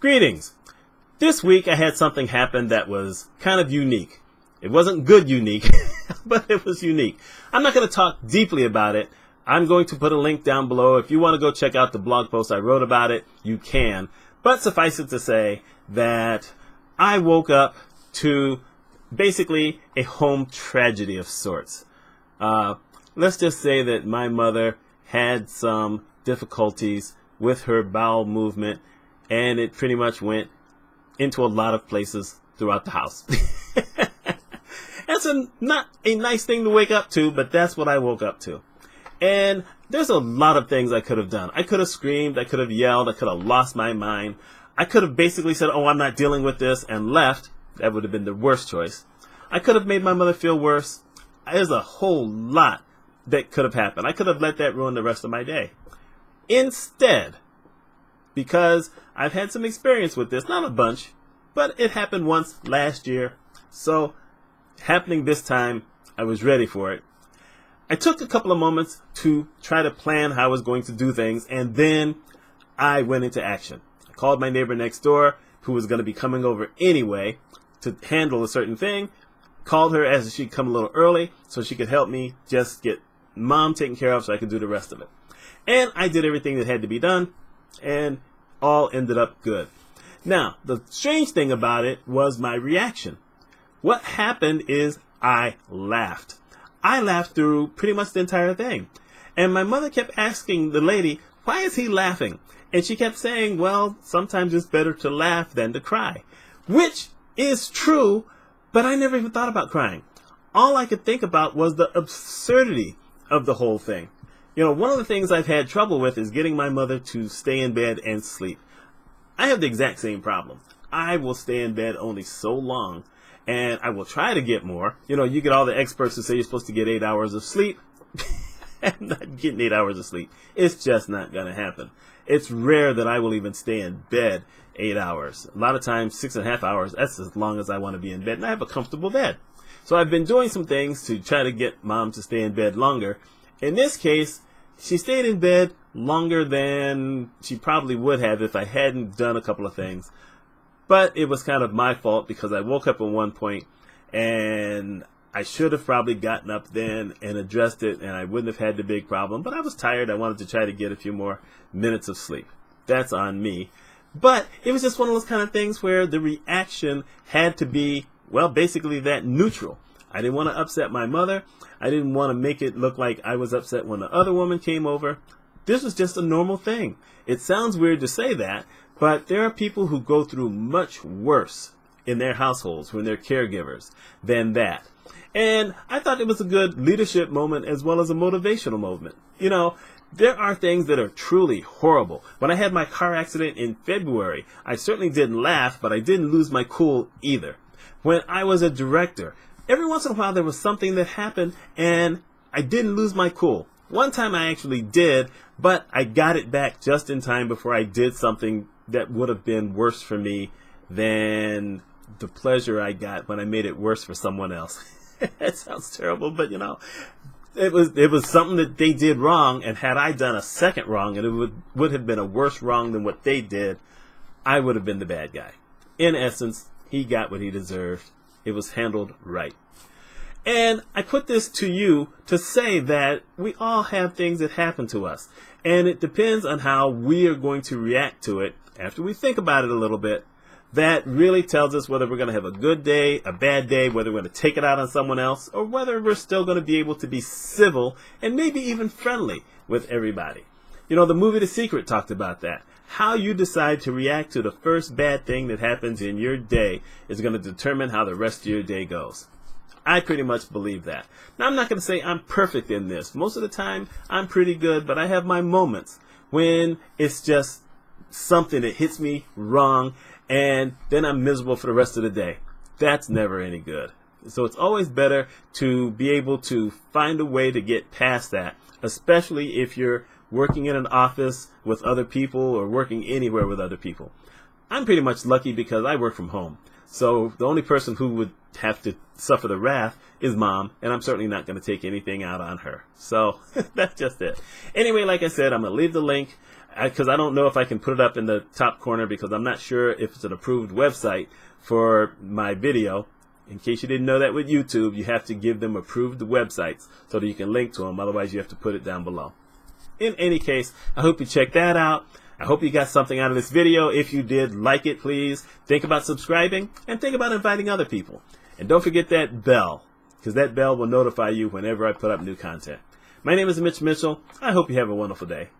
Greetings. This week I had something happen that was kind of unique. It wasn't good unique, but it was unique. I'm not going to talk deeply about it. I'm going to put a link down below. If you want to go check out the blog post I wrote about it, you can. But suffice it to say that I woke up to basically a home tragedy of sorts. Let's just say that my mother had some difficulties with her bowel movement, and it pretty much went into a lot of places throughout the house. That's not a nice thing to wake up to, but that's what I woke up to. And there's a lot of things I could have done. I could have screamed, I could have yelled, I could have lost my mind. I could have basically said, oh, I'm not dealing with this, and left. That would have been the worst choice. I could have made my mother feel worse. There's a whole lot that could have happened. I could have let that ruin the rest of my day. Instead, because I've had some experience with this, not a bunch, but it happened once last year. So happening this time, I was ready for it. I took a couple of moments to try to plan how I was going to do things, and then I went into action. I called my neighbor next door, who was going to be coming over anyway to handle a certain thing. Called her as she'd come a little early so she could help me just get mom taken care of so I could do the rest of it. And I did everything that had to be done, and all ended up good. Now, the strange thing about it was my reaction. What happened is I laughed. I laughed through pretty much the entire thing. And my mother kept asking the lady, why is he laughing? And she kept saying, well, sometimes it's better to laugh than to cry. Which is true, but I never even thought about crying. All I could think about was the absurdity of the whole thing. You know, one of the things I've had trouble with is getting my mother to stay in bed and sleep. I have the exact same problem. I will stay in bed only so long, and I will try to get more. You know, you get all the experts who say you're supposed to get 8 hours of sleep. I'm not getting 8 hours of sleep. It's just not going to happen. It's rare that I will even stay in bed 8 hours. A lot of times, 6.5 hours, that's as long as I want to be in bed, and I have a comfortable bed. So I've been doing some things to try to get mom to stay in bed longer. In this case, she stayed in bed longer than she probably would have if I hadn't done a couple of things. But it was kind of my fault because I woke up at one point and I should have probably gotten up then and addressed it, and I wouldn't have had the big problem. But I was tired. I wanted to try to get a few more minutes of sleep. That's on me. But it was just one of those kind of things where the reaction had to be, well, basically that neutral. I didn't want to upset my mother. I didn't want to make it look like I was upset when the other woman came over. This was just a normal thing. It sounds weird to say that, but there are people who go through much worse in their households when they're caregivers than that. And I thought it was a good leadership moment as well as a motivational moment. You know, there are things that are truly horrible. When I had my car accident in February, I certainly didn't laugh, but I didn't lose my cool either. When I was a director, every once in a while there was something that happened and I didn't lose my cool. One time I actually did, but I got it back just in time before I did something that would have been worse for me than the pleasure I got when I made it worse for someone else. That sounds terrible, but you know, it was something that they did wrong, and had I done a second wrong, and it would have been a worse wrong than what they did, I would have been the bad guy. In essence, he got what he deserved. It was handled right. And I put this to you to say that we all have things that happen to us, and it depends on how we are going to react to it after we think about it a little bit. That really tells us whether we're going to have a good day, a bad day, whether we're going to take it out on someone else, or whether we're still going to be able to be civil and maybe even friendly with everybody. You know, the movie The Secret talked about that. How you decide to react to the first bad thing that happens in your day is going to determine how the rest of your day goes. I pretty much believe that. Now, I'm not going to say I'm perfect in this. Most of the time, I'm pretty good, but I have my moments when it's just something that hits me wrong, and then I'm miserable for the rest of the day. That's never any good. So it's always better to be able to find a way to get past that, especially if you're working in an office with other people or working anywhere with other people. I'm pretty much lucky because I work from home. So the only person who would have to suffer the wrath is mom, and I'm certainly not going to take anything out on her. So that's just it. Anyway, like I said, I'm going to leave the link because I don't know if I can put it up in the top corner because I'm not sure if it's an approved website for my video. In case you didn't know that with YouTube, you have to give them approved websites so that you can link to them. Otherwise, you have to put it down below. In any case, I hope you check that out. I hope you got something out of this video. If you did, like it, please. Think about subscribing and think about inviting other people. And don't forget that bell, because that bell will notify you whenever I put up new content. My name is Mitch Mitchell. I hope you have a wonderful day.